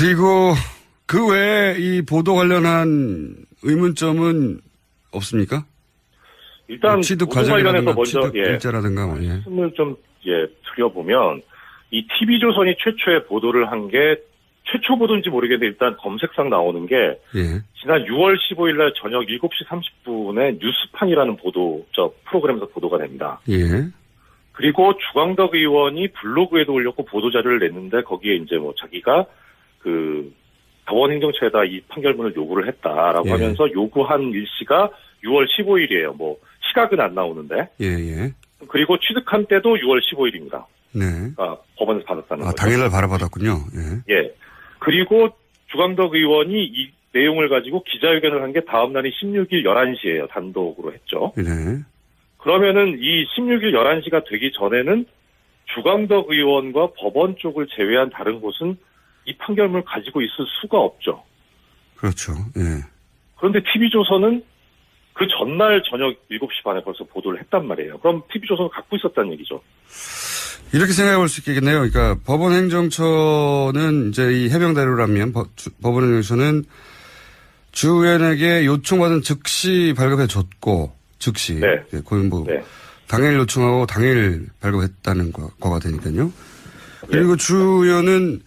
그리고 그 외에 이 보도 관련한 의문점은 없습니까? 일단 취득 보도 관련해서 먼저 취득 일자라든가 뭐, 말씀을 좀 드려보면 이 TV조선이 최초의 보도를 한 게 최초 보도인지 모르겠는데 일단 검색상 나오는 게 지난 6월 15일 날 저녁 7시 30분에 뉴스판이라는 프로그램에서 보도가 됩니다. 그리고 주광덕 의원이 블로그에도 올렸고 보도자료를 냈는데 거기에 이제 뭐 자기가 그 법원행정처에다 이 판결문을 요구를 했다라고 하면서 요구한 일시가 6월 15일이에요. 뭐 시각은 안 나오는데. 그리고 취득한 때도 6월 15일입니다. 그러니까 법원에서 받았다는 거죠. 당일날 바라받았군요. 그리고 주광덕 의원이 이 내용을 가지고 기자회견을 한 게 다음 날이 16일 11시예요. 단독으로 했죠. 그러면은 이 16일 11시가 되기 전에는 주광덕 의원과 법원 쪽을 제외한 다른 곳은 이 판결문을 가지고 있을 수가 없죠. 그렇죠. 그런데 TV조선은 그 전날 저녁 7시 반에 벌써 보도를 했단 말이에요. 그럼 TV조선은 갖고 있었다는 얘기죠. 이렇게 생각해 볼 수 있겠네요. 그러니까 법원행정처는 이제 이 해명대로라면 법원행정처는 주 의원에게 요청받은 즉시 발급해 줬고 즉시 거의 뭐 당일 요청하고 당일 발급했다는 거가 되니까요. 그리고 주 의원은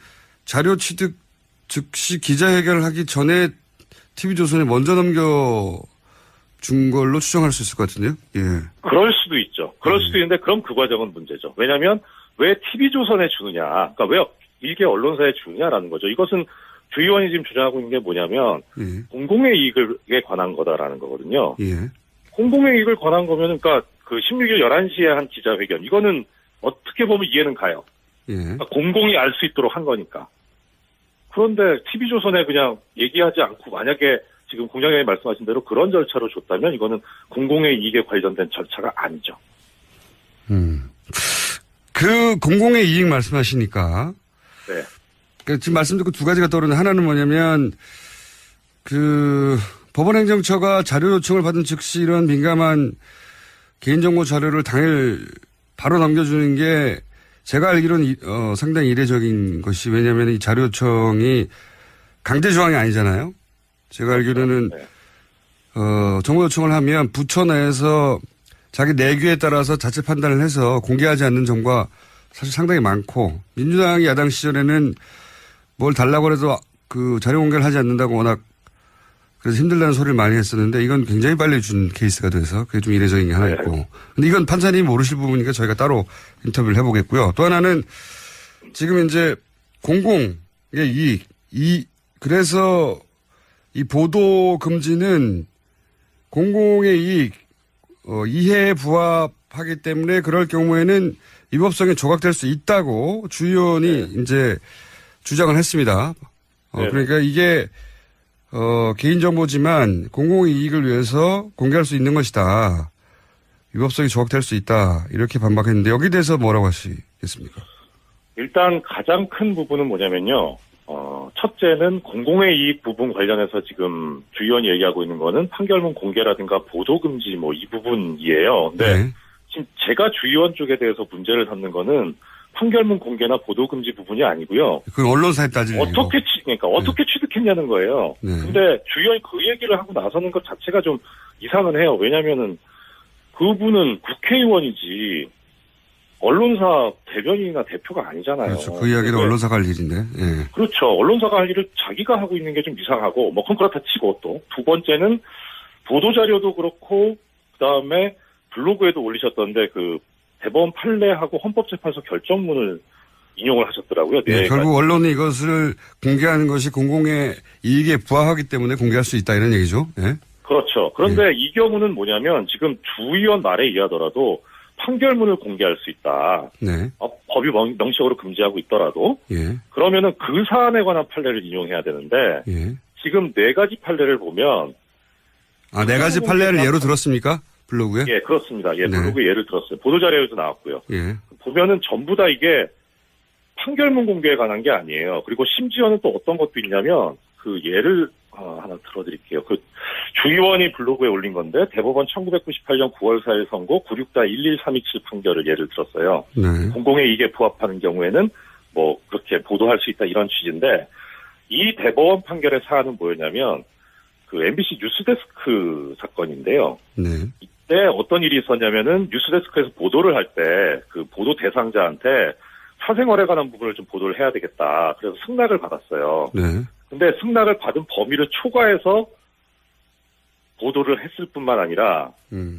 자료 취득 즉시 기자회견을 하기 전에 TV조선에 먼저 넘겨준 걸로 추정할 수 있을 것 같은데요. 그럴 수도 있죠. 그럴 수도 있는데 그럼 그 과정은 문제죠. 왜냐하면 왜 TV조선에 주느냐, 그러니까 왜 일개 언론사에 주느냐라는 거죠. 이것은 주 의원이 지금 주장하고 있는 게 뭐냐면 공공의 이익에 관한 거다라는 거거든요. 공공의 이익을 관한 거면 그러니까 그 16일 11시에 한 기자회견 이거는 어떻게 보면 이해는 가요. 그러니까 공공이 알 수 있도록 한 거니까. 그런데 TV조선에 그냥 얘기하지 않고 만약에 지금 공장장님 말씀하신 대로 그런 절차로 줬다면 이거는 공공의 이익에 관련된 절차가 아니죠. 그 공공의 이익 말씀하시니까. 그러니까 지금 말씀 듣고 두 가지가 떠오르는데 하나는 뭐냐면 그 법원행정처가 자료 요청을 받은 즉시 이런 민감한 개인정보 자료를 당일 바로 넘겨주는 게 제가 알기로는 상당히 이례적인 것이 왜냐하면 이 자료 요청이 강제 조항이 아니잖아요. 제가 알기로는 정보 요청을 하면 부처 내에서 자기 내규에 따라서 자체 판단을 해서 공개하지 않는 정보가 사실 상당히 많고 민주당이 야당 시절에는 뭘 달라고 해도 그 자료 공개를 하지 않는다고 워낙 그래서 힘들다는 소리를 많이 했었는데 이건 굉장히 빨리 준 케이스가 돼서 그게 좀 이례적인 게 하나 있고. 근데 이건 판사님이 모르실 부분이니까 저희가 따로 인터뷰를 해보겠고요. 또 하나는 지금 이제 공공의 이익, 그래서 이 보도 금지는 공공의 이익, 이해에 부합하기 때문에 그럴 경우에는 위법성이 조각될 수 있다고 주 의원이 이제 주장을 했습니다. 그러니까 이게 개인정보지만 공공의 이익을 위해서 공개할 수 있는 것이다. 위법성이 조각될 수 있다. 이렇게 반박했는데 여기에 대해서 뭐라고 하시겠습니까? 일단 가장 큰 부분은 뭐냐면요. 첫째는 공공의 이익 부분 관련해서 지금 주 의원이 얘기하고 있는 거는 판결문 공개라든가 보도 금지 뭐 이 부분이에요. 근데 지금 제가 주 의원 쪽에 대해서 문제를 삼는 거는 판결문 공개나 보도 금지 부분이 아니고요. 그건 언론사에 따지는 어떻게 취득했냐는 거예요. 근데 주 의원이 그 얘기를 하고 나서는 것 자체가 좀 이상은 해요. 왜냐면은 그분은 국회의원이지 언론사 대변인이나 대표가 아니잖아요. 그렇죠. 그 이야기는 언론사가 할 일인데. 그렇죠. 언론사가 할 일을 자기가 하고 있는 게 좀 이상하고 뭐 그건 그렇다 치고 또 두 번째는 보도자료도 그렇고 그다음에 블로그에도 올리셨던데 그 대법원 판례하고 헌법재판소 결정문을 인용을 하셨더라고요. 결국 언론이 이것을 공개하는 것이 공공의 이익에 부합하기 때문에 공개할 수 있다 이런 얘기죠. 그렇죠. 그런데 이 경우는 뭐냐면 지금 주 의원 말에 의하더라도 판결문을 공개할 수 있다. 법이 명시적으로 금지하고 있더라도 그러면은 그 사안에 관한 판례를 인용해야 되는데 지금 4가지 판례를 보면 4가지 판례를 예로 들었습니까? 블로그에? 그렇습니다. 블로그에 예를 들었어요. 보도자료에도 나왔고요. 보면은 전부 다 이게 판결문 공개에 관한 게 아니에요. 그리고 심지어는 또 어떤 것도 있냐면 그 예를 하나 들어드릴게요. 그 주 의원이 블로그에 올린 건데 대법원 1998년 9월 4일 선고 96-11327 판결을 예를 들었어요. 공공의 이익에 부합하는 경우에는 뭐 그렇게 보도할 수 있다 이런 취지인데 이 대법원 판결의 사안은 뭐였냐면 그 MBC 뉴스데스크 사건인데요. 네. 이때 어떤 일이 있었냐면은 뉴스데스크에서 보도를 할 때 그 보도 대상자한테 사생활에 관한 부분을 좀 보도를 해야 되겠다. 그래서 승낙을 받았어요. 네. 근데 승낙을 받은 범위를 초과해서 보도를 했을 뿐만 아니라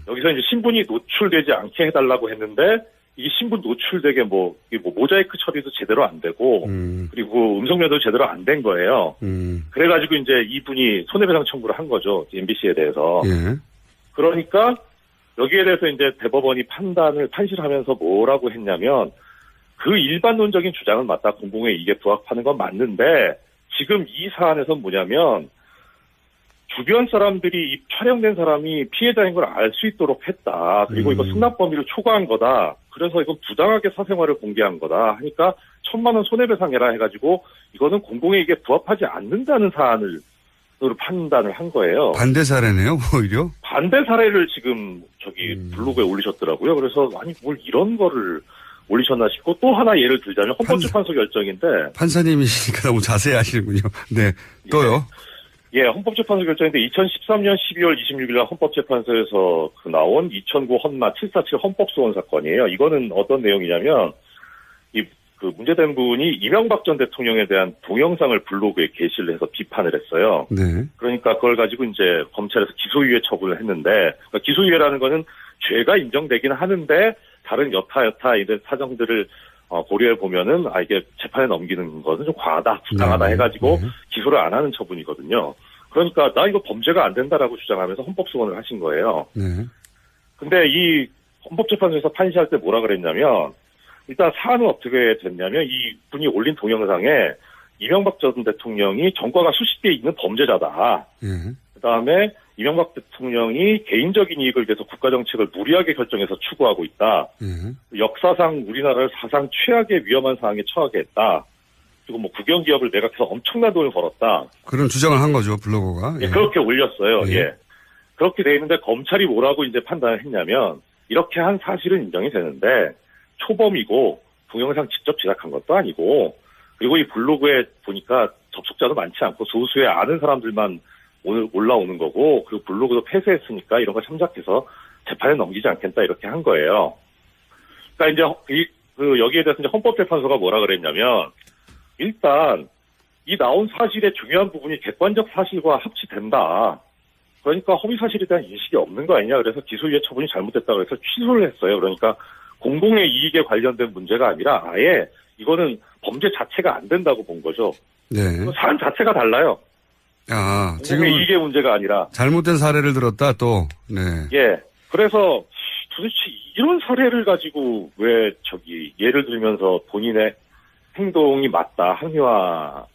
여기서 이제 신분이 노출되지 않게 해달라고 했는데 이게 신분 노출되게 이게 모자이크 처리도 제대로 안 되고 그리고 음성면도 제대로 안 된 거예요. 그래가지고 이제 이분이 손해배상 청구를 한 거죠. MBC에 대해서. 예. 그러니까 여기에 대해서 이제 대법원이 판시하면서 뭐라고 했냐면 그 일반론적인 주장은 맞다. 공공의 이익에 부합하는 건 맞는데 지금 이 사안에서는 뭐냐면 주변 사람들이 이 촬영된 사람이 피해자인 걸 알 수 있도록 했다. 그리고 이거 승낙 범위를 초과한 거다. 그래서 이건 부당하게 사생활을 공개한 거다. 하니까 1,000만 원 손해배상해라 해가지고 이거는 공공의 이익에 부합하지 않는다는 사안을 판단을 한 거예요. 반대 사례네요, 오히려. 반대 사례를 지금 블로그에 올리셨더라고요. 그래서 아니 뭘 이런 거를 올리셨나 싶고 또 하나 예를 들자면 헌법재판소 결정인데 판사님이시니까 너무 자세히 하시는군요. 네. 또요. 예, 헌법재판소 결정인데 2013년 12월 26일 날 헌법재판소에서 나온 2009 헌마 747 헌법소원 사건이에요. 이거는 어떤 내용이냐면 그 문제된 분이 이명박 전 대통령에 대한 동영상을 블로그에 게시를 해서 비판을 했어요. 네. 그러니까 그걸 가지고 이제 검찰에서 기소유예 처분을 했는데 그러니까 기소유예라는 거는 죄가 인정되기는 하는데 다른 여타 이런 사정들을 고려해 보면은 이게 재판에 넘기는 것은 좀 과하다, 부당하다 해가지고 기소를 안 하는 처분이거든요. 그러니까 나 이거 범죄가 안 된다라고 주장하면서 헌법소원을 하신 거예요. 네. 근데 이 헌법재판소에서 판시할 때 뭐라 그랬냐면 일단 사안은 어떻게 됐냐면 이 분이 올린 동영상에 이명박 전 대통령이 전과가 수십 개 있는 범죄자다. 그다음에 이명박 대통령이 개인적인 이익을 위해서 국가정책을 무리하게 결정해서 추구하고 있다. 역사상 우리나라를 사상 최악의 위험한 상황에 처하게 했다. 그리고 국영기업을 매각해서 엄청난 돈을 벌었다. 그런 주장을 한 거죠, 블로거가. 예, 그렇게 올렸어요. 예. 그렇게 돼 있는데 검찰이 뭐라고 이제 판단을 했냐면 이렇게 한 사실은 인정이 되는데 초범이고 동영상 직접 제작한 것도 아니고 그리고 이 블로그에 보니까 접속자도 많지 않고 소수의 아는 사람들만 오늘 올라오는 거고 그리고 블로그도 폐쇄했으니까 이런 거 참작해서 재판에 넘기지 않겠다 이렇게 한 거예요. 그러니까 이제 여기에 대해서 이제 헌법재판소가 뭐라 그랬냐면 일단 이 나온 사실의 중요한 부분이 객관적 사실과 합치된다. 그러니까 허위 사실에 대한 인식이 없는 거 아니냐. 그래서 기소유예 처분이 잘못됐다고 해서 취소를 했어요. 그러니까 공공의 이익에 관련된 문제가 아니라 아예 이거는 범죄 자체가 안 된다고 본 거죠. 네. 사안 자체가 달라요. 지금 공공의 이익의 문제가 아니라 잘못된 사례를 들었다 또. 네. 예. 그래서 도대체 이런 사례를 가지고 왜 예를 들면서 본인의 행동이 맞다,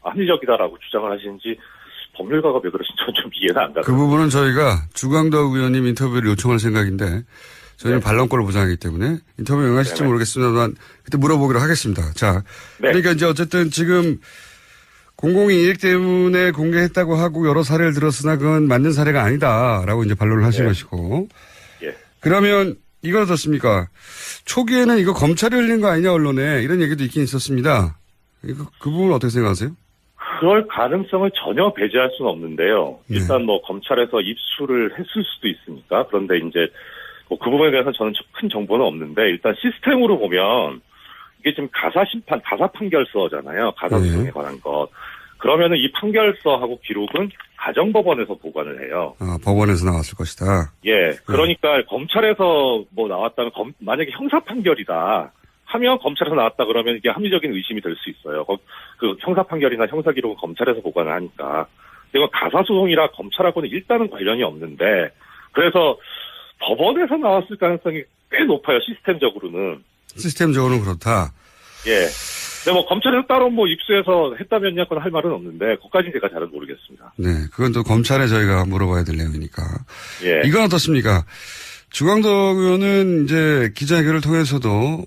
합리적이다라고 주장을 하시는지 법률가가 왜 그러신지 저는 좀 이해가 안 가요. 그 부분은 저희가 주광덕 의원님 인터뷰를 요청할 생각인데 저희는 네. 반론권을 보장하기 때문에 인터뷰 응하실지 모르겠습니다만 그때 물어보기로 하겠습니다. 자, 네. 그러니까 이제 어쨌든 지금 공공의 이익 때문에 공개했다고 하고 여러 사례를 들었으나 그건 맞는 사례가 아니다라고 이제 반론을 하신 것이고. 예. 그러면 이건 어떻습니까? 초기에는 이거 검찰이 흘린 거 아니냐 언론에 이런 얘기도 있긴 있었습니다. 그 부분 어떻게 생각하세요? 그럴 가능성을 전혀 배제할 수는 없는데요. 일단 검찰에서 입수를 했을 수도 있으니까. 그런데 이제 그 부분에 대해서 저는 큰 정보는 없는데 일단 시스템으로 보면 이게 지금 가사 판결서잖아요. 가사 소송에 관한 것. 그러면은 이 판결서하고 기록은 가정법원에서 보관을 해요. 법원에서 나왔을 것이다. 예. 그러니까 검찰에서 나왔다면 만약에 형사 판결이다 하면 검찰에서 나왔다 그러면 이게 합리적인 의심이 될 수 있어요. 그 형사 판결이나 형사 기록은 검찰에서 보관을 하니까. 이건 가사 소송이라 검찰하고는 일단은 관련이 없는데 그래서 법원에서 나왔을 가능성이 꽤 높아요. 시스템적으로는. 시스템적으로는 그렇다. 예. 근데 검찰에서 따로 입수해서 했다면야 그건 할 말은 없는데 그것까지는 제가 잘은 모르겠습니다. 네. 그건 또 검찰에 저희가 물어봐야 될 내용이니까. 예. 이건 어떻습니까? 주광덕 의원은 이제 기자회견을 통해서도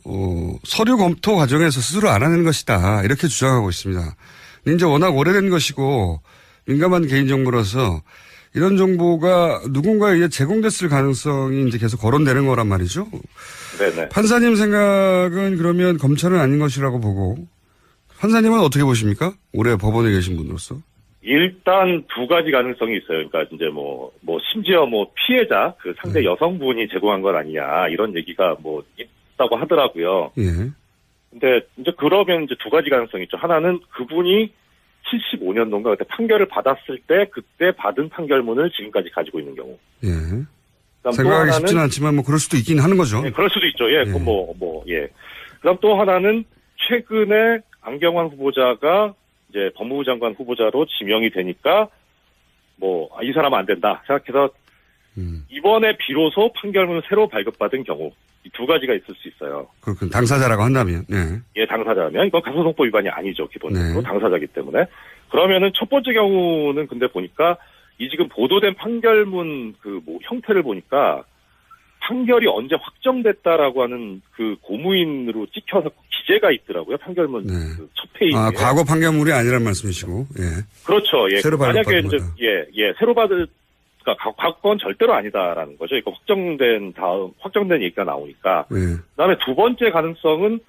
서류 검토 과정에서 스스로 안 하는 것이다. 이렇게 주장하고 있습니다. 이제 워낙 오래된 것이고 민감한 개인정보라서 이런 정보가 누군가에 의해 제공됐을 가능성이 이제 계속 거론되는 거란 말이죠. 네네. 판사님 생각은 그러면 검찰은 아닌 것이라고 보고 판사님은 어떻게 보십니까? 올해 법원에 계신 분으로서. 일단 두 가지 가능성이 있어요. 그러니까 이제 심지어 피해자, 그 상대 여성분이 제공한 건 아니냐, 이런 얘기가 있다고 하더라고요. 예. 근데 이제 그러면 이제 두 가지 가능성이 있죠. 하나는 그분이 75년도인가 그때 판결을 받았을 때 그때 받은 판결문을 지금까지 가지고 있는 경우. 예. 생각하기 쉽지는 않지만 그럴 수도 있긴 하는 거죠. 예, 그럴 수도 있죠. 예, 예. 그럼 예. 그다음 또 하나는 최근에 안경환 후보자가 이제 법무부 장관 후보자로 지명이 되니까 이 사람은 안 된다 생각해서 이번에 비로소 판결문을 새로 발급받은 경우 이 두 가지가 있을 수 있어요. 그렇군. 당사자라고 한다면. 네. 예, 당사자면 이건 가소송법 위반이 아니죠. 기본적으로. 네. 당사자이기 때문에. 그러면은 첫 번째 경우는 근데 보니까 이 지금 보도된 판결문 형태를 보니까 판결이 언제 확정됐다라고 하는 그 고무인으로 찍혀서 기재가 있더라고요. 판결문 네. 첫 페이지에. 과거 판결물이 아니란 말씀이시고. 예. 그렇죠. 예. 새로 만약에 발급받은 거다. 새로 받을 그러니까 과거건 절대로 아니다라는 거죠. 이거 확정된 얘기가 나오니까. 예. 그다음에 두 번째 가능성은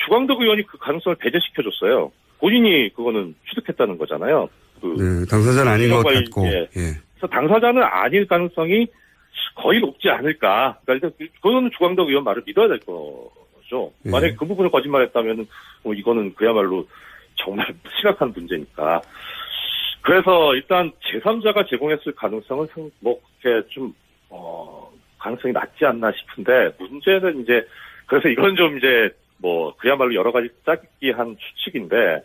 주광덕 의원이 그 가능성을 배제시켜줬어요. 본인이 그거는 취득했다는 거잖아요. 네, 당사자는 아닌 것 같고. 예. 예. 그래서 당사자는 아닐 가능성이 거의 높지 않을까. 그러니까 그거는 주광덕 의원 말을 믿어야 될 거죠. 예. 만약에 그 부분을 거짓말했다면 이거는 그야말로 정말 심각한 문제니까. 그래서 일단 제3자가 제공했을 가능성은 그렇게 좀 가능성이 낮지 않나 싶은데 문제는 이제 그래서 이건 좀 이제 그야말로 여러 가지 짜기한 추측인데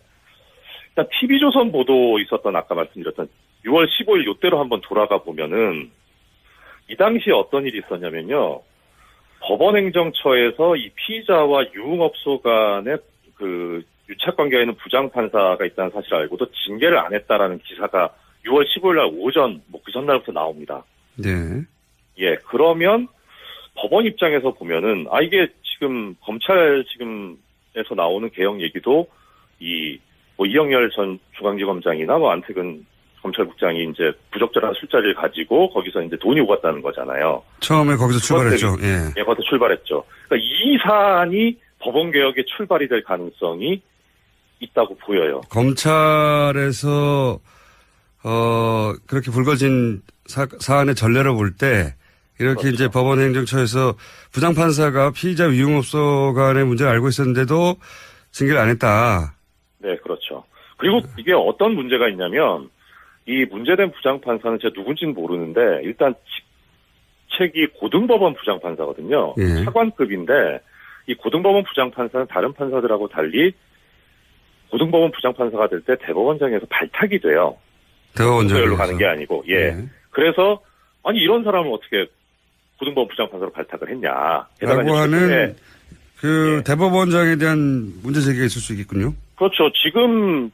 일단 TV조선 보도 있었던 아까 말씀드렸던 6월 15일 요때로 한번 돌아가 보면은 이 당시에 어떤 일이 있었냐면요. 법원행정처에서 이 피의자와 유흥업소 간의 유착관계에 있는 부장판사가 있다는 사실을 알고도 징계를 안 했다라는 기사가 6월 15일 날 오전, 그 전날부터 나옵니다. 네. 예, 그러면 법원 입장에서 보면은, 이게 지금 검찰 지금에서 나오는 개혁 얘기도 이영렬 전 중앙지검장이나 안태근 검찰국장이 이제 부적절한 술자리를 가지고 거기서 이제 돈이 오갔다는 거잖아요. 처음에 거기서 출발했죠. 예. 거기서 출발했죠. 그러니까 이 사안이 법원 개혁의 출발이 될 가능성이 있다고 보여요. 검찰에서 그렇게 불거진 사안의 전례를 볼 때 이렇게 그렇죠. 이제 법원행정처에서 부장판사가 피의자 유흥업소 간의 문제를 알고 있었는데도 징계를 안 했다. 네, 그렇죠. 그리고 이게 어떤 문제가 있냐면 이 문제된 부장판사는 제가 누군지는 모르는데 일단 직책이 고등법원 부장판사거든요. 예. 차관급인데 이 고등법원 부장판사는 다른 판사들하고 달리 고등법원 부장판사가 될 때 대법원장에서 발탁이 돼요. 대법원장으로 가는 게 아니고. 예. 네. 그래서 이런 사람을 어떻게 고등법원 부장판사로 발탁을 했냐. 라고 하는 예. 대법원장에 대한 문제 제기가 있을 수 있겠군요. 그렇죠. 지금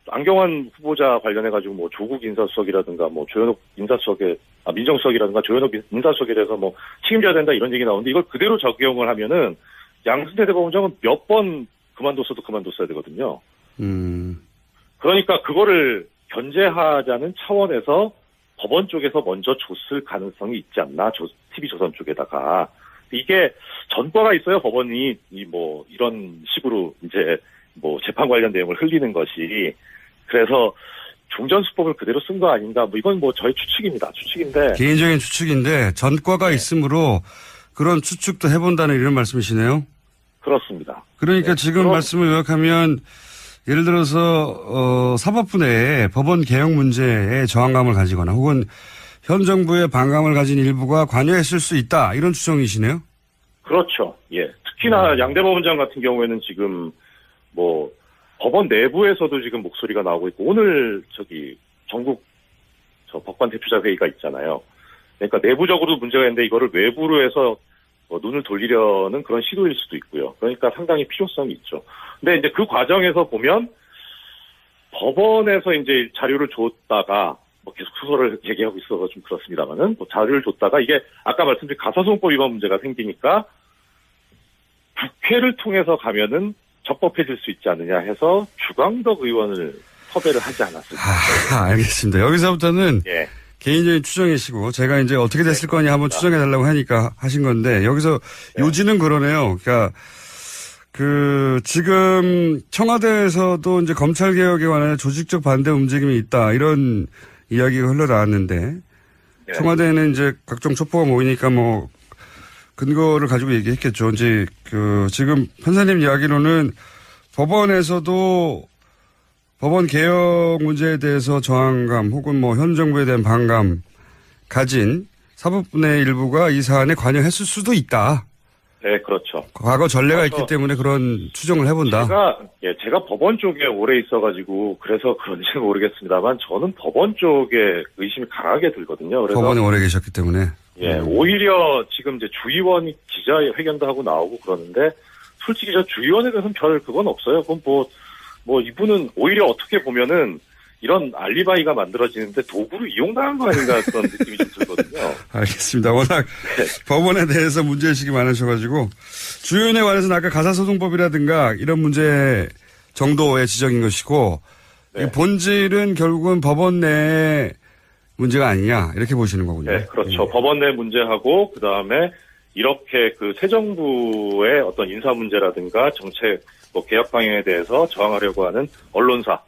안경환 후보자 관련해가지고 조국 인사수석이라든가 조현옥 인사수석에 민정수석이라든가 조현옥 인사수석에 대해서 책임져야 된다 이런 얘기 나오는데 이걸 그대로 적용을 하면은 양승태 대법원장은 몇 번 그만뒀어야 되거든요. 그러니까 그거를 견제하자는 차원에서 법원 쪽에서 먼저 줬을 가능성이 있지 않나, TV조선 쪽에다가. 이게 전과가 있어요, 법원이, 이런 식으로 이제, 재판 관련 내용을 흘리는 것이. 그래서 종전수법을 그대로 쓴 거 아닌가, 이건 저의 추측입니다. 추측인데. 개인적인 추측인데 전과가 네. 있으므로 그런 추측도 해본다는 이런 말씀이시네요? 그렇습니다. 그러니까 네. 지금 말씀을 요약하면 예를 들어서 사법부 내에 법원 개혁 문제에 저항감을 가지거나 혹은 현 정부의 반감을 가진 일부가 관여했을 수 있다 이런 추정이시네요? 그렇죠. 예. 특히나 양대법원장 같은 경우에는 지금 법원 내부에서도 지금 목소리가 나오고 있고 오늘 전국 법관 대표자 회의가 있잖아요. 그러니까 내부적으로도 문제가 있는데 이거를 외부로 해서 눈을 돌리려는 그런 시도일 수도 있고요. 그러니까 상당히 필요성이 있죠. 근데 이제 그 과정에서 보면 법원에서 이제 자료를 줬다가 계속 수소를 얘기하고 있어서 좀 그렇습니다만은 자료를 줬다가 이게 아까 말씀드린 가사소송법 위반 문제가 생기니까 국회를 통해서 가면은 적법해질 수 있지 않느냐 해서 주광덕 의원을 섭외를 하지 않았을까. 알겠습니다. 여기서부터는 예. 개인적인 추정이시고 제가 이제 어떻게 됐을 거냐 한번 추정해 달라고 하니까 하신 건데 여기서 네. 요지는 그러네요. 그러니까 지금 청와대에서도 이제 검찰 개혁에 관한 조직적 반대 움직임이 있다 이런 이야기가 흘러나왔는데 네. 청와대는 이제 각종 촉보가 모이니까 뭐 근거를 가지고 얘기했겠죠. 이제 지금 판사님 이야기로는 법원에서도 법원 개혁 문제에 대해서 저항감 혹은 뭐 현 정부에 대한 반감 가진 사법부의 일부가 이 사안에 관여했을 수도 있다. 네, 그렇죠. 과거 전례가 있기 때문에 그런 추정을 해본다. 제가 법원 쪽에 오래 있어가지고 그래서 그런지는 모르겠습니다만 저는 법원 쪽에 의심이 강하게 들거든요. 그래서 법원에 오래 계셨기 때문에. 오히려 지금 이제 주의원이 기자회견도 하고 나오고 그러는데 솔직히 저 주의원에 대해서는 별 그건 없어요. 그건 뭐 이분은 오히려 어떻게 보면은 이런 알리바이가 만들어지는데 도구로 이용당한 거 아닌가 그런 느낌이 좀 들거든요. 알겠습니다. 워낙 법원에 대해서 문제의식이 많으셔가지고 주요인에 관해서는 아까 가사소송법이라든가 이런 문제 정도의 지적인 것이고 이 본질은 결국은 법원 내의 문제가 아니냐 이렇게 보시는 거군요. 네, 그렇죠. 법원 내 문제하고 그다음에 이렇게 새 정부의 어떤 인사 문제라든가 정책 개혁 방향에 대해서 저항하려고 하는 언론사.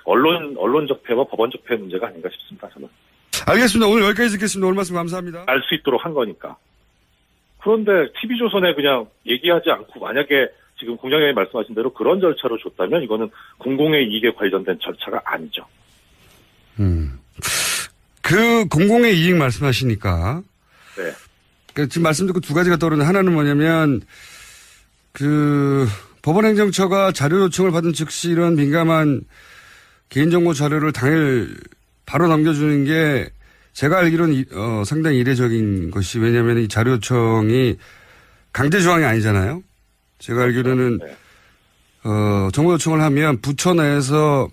언론 적폐와 법원 적폐 문제가 아닌가 싶습니다, 저는. 알겠습니다. 오늘 여기까지 듣겠습니다. 오늘 말씀 감사합니다. 알 수 있도록 한 거니까. 그런데 TV조선에 그냥 얘기하지 않고 만약에 지금 공장장님 말씀하신 대로 그런 절차로 줬다면 이거는 공공의 이익에 관련된 절차가 아니죠. 공공의 이익 말씀하시니까. 네. 지금 말씀 듣고 두 가지가 떠오르는데 하나는 뭐냐면 법원행정처가 자료 요청을 받은 즉시 이런 민감한 개인정보 자료를 당일 바로 남겨주는 게 제가 알기로는 상당히 이례적인 것이 왜냐하면 이 자료 요청이 강제 조항이 아니잖아요. 제가 알기로는 정보 요청을 하면 부처 내에서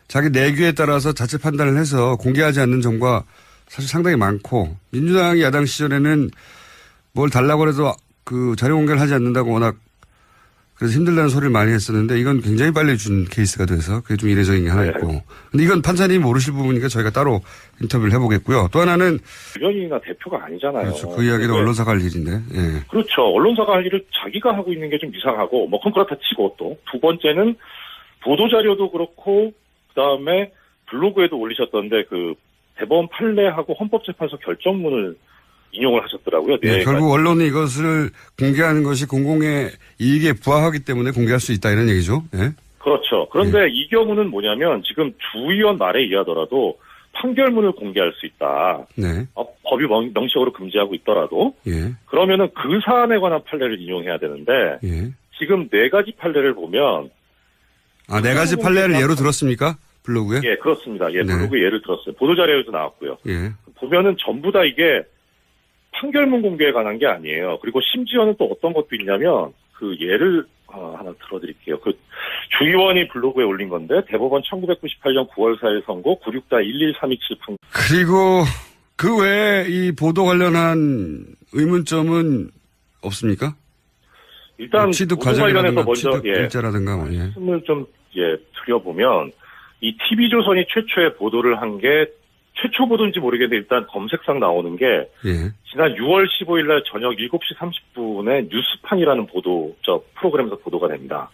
자기 내규에 따라서 자체 판단을 해서 공개하지 않는 정보가 사실 상당히 많고 민주당이 야당 시절에는 뭘 달라고 해도 자료 공개를 하지 않는다고 워낙 그래서 힘들다는 소리를 많이 했었는데 이건 굉장히 빨리 준 케이스가 돼서 그게 좀 이례적인 게 하나 있고. 근데 이건 판사님이 모르실 부분이니까 저희가 따로 인터뷰를 해보겠고요. 또 하나는. 주변인이나 대표가 아니잖아요. 그렇죠. 그 이야기는 언론사가 할 일인데. 예. 그렇죠. 언론사가 할 일을 자기가 하고 있는 게 좀 이상하고 그건 그렇다 치고 또 두 번째는 보도자료도 그렇고 그다음에 블로그에도 올리셨던데 대법원 판례하고 헌법재판소 결정문을 인용을 하셨더라고요. 네, 결국 언론이 이것을 공개하는 것이 공공의 이익에 부합하기 때문에 공개할 수 있다 이런 얘기죠. 네. 그렇죠. 그런데 이 경우는 뭐냐면 지금 주의원 말에 의하더라도 판결문을 공개할 수 있다. 네. 법이 명시적으로 금지하고 있더라도 그러면은 그 사안에 관한 판례를 인용해야 되는데 지금 네 가지 판례를 보면 네 가지 판례를 예로 들었습니까? 블로그에? 예, 그렇습니다. 블로그에 예를 들었어요. 보도자료에도 나왔고요. 보면은 전부 다 이게 판결문 공개에 관한 게 아니에요. 그리고 심지어는 또 어떤 것도 있냐면 예를 하나 들어드릴게요. 주의원이 블로그에 올린 건데 대법원 1998년 9월 4일 선고 96-11327 판결. 그리고 그 외에 이 보도 관련한 의문점은 없습니까? 일단 취득 보도 관련해서 먼저 취득 일자라든가 말씀을 좀 드려보면 이 TV조선이 최초의 보도를 한 게 최초 보도인지 모르겠는데 일단 검색상 나오는 게 지난 6월 15일 날 저녁 7시 30분에 뉴스판이라는 프로그램에서 보도가 됩니다.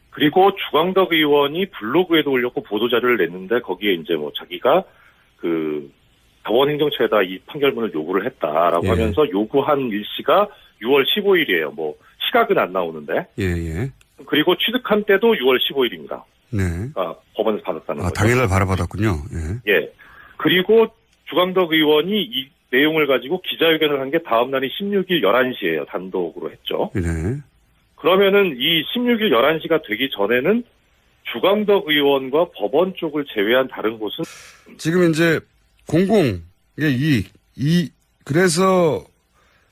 그리고 주광덕 의원이 블로그에도 올렸고 보도자료를 냈는데 거기에 이제 자기가 법원 행정처에다 이 판결문을 요구를 했다라고 하면서 요구한 일시가 6월 15일이에요. 시각은 안 나오는데. 그리고 취득한 때도 6월 15일입니다. 법원에서 받았다는 거죠. 당일날 바로 받았군요. 그리고 주광덕 의원이 이 내용을 가지고 기자회견을 한 게 다음 날이 16일 11시예요. 단독으로 했죠. 그러면은 이 16일 11시가 되기 전에는 주광덕 의원과 법원 쪽을 제외한 다른 곳은 지금 이제 공공의 이익, 그래서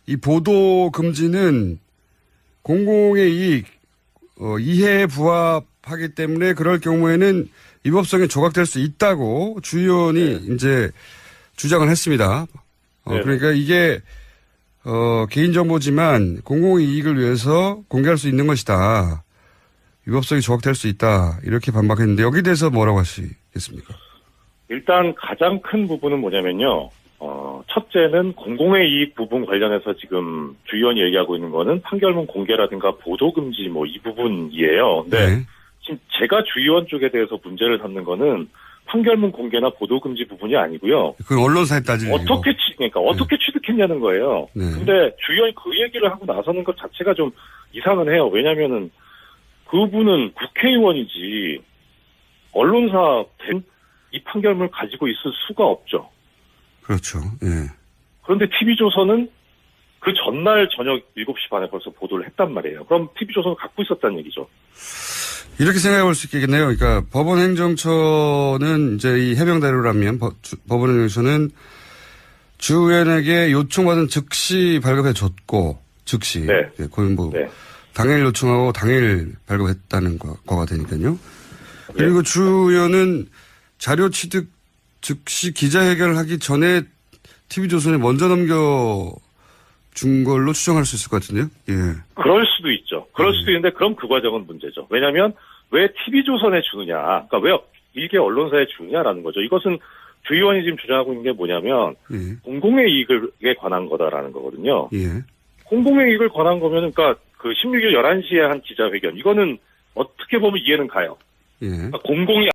이 보도 금지는 공공의 이익, 이해에 부합하기 때문에 그럴 경우에는 위법성이 조각될 수 있다고 주 의원이 이제 주장을 했습니다. 그러니까 이게 개인정보지만 공공의 이익을 위해서 공개할 수 있는 것이다. 위법성이 조각될 수 있다. 이렇게 반박했는데 여기에 대해서 뭐라고 하시겠습니까? 일단 가장 큰 부분은 뭐냐면요. 첫째는 공공의 이익 부분 관련해서 지금 주 의원이 얘기하고 있는 거는 판결문 공개라든가 보도 금지 뭐 이 부분이에요. 근데 네. 지금 제가 주 의원 쪽에 대해서 문제를 삼는 거는 판결문 공개나 보도 금지 부분이 아니고요. 그건 언론사에 따질 일이고. 그러니까 어떻게 취득했냐는 거예요. 네. 근데 주 의원이 그 얘기를 하고 나서는 것 자체가 좀 이상은 해요. 왜냐면은 그분은 국회의원이지 언론사 이 판결문을 가지고 있을 수가 없죠. 그렇죠. 예. 그런데 TV조선은 그 전날 저녁 7시 반에 벌써 보도를 했단 말이에요. 그럼 TV조선을 갖고 있었다는 얘기죠. 이렇게 생각해 볼 수 있겠네요. 그러니까 법원행정처는 이제 이 해명대로라면 법원행정처는 주 의원에게 요청받은 즉시 발급해 줬고, 즉시. 네. 거의 뭐, 네. 당일 요청하고 당일 발급했다는 거가 되니까요. 그리고 주 의원은 자료 취득 즉시 기자회견을 하기 전에 TV조선에 먼저 넘겨준 걸로 추정할 수 있을 것 같은데요. 예. 그럴 수도 있죠. 그럴 수도 있는데 그럼 그 과정은 문제죠. 왜냐하면 왜 TV조선에 주느냐, 그러니까 왜 일개 언론사에 주느냐라는 거죠. 이것은 주 의원이 지금 주장하고 있는 게 뭐냐면 예. 공공의 이익에 관한 거다라는 거거든요. 예. 공공의 이익을 관한 거면 그러니까 그 16일 11시에 한 기자회견 이거는 어떻게 보면 이해는 가요. 예. 그러니까 공공이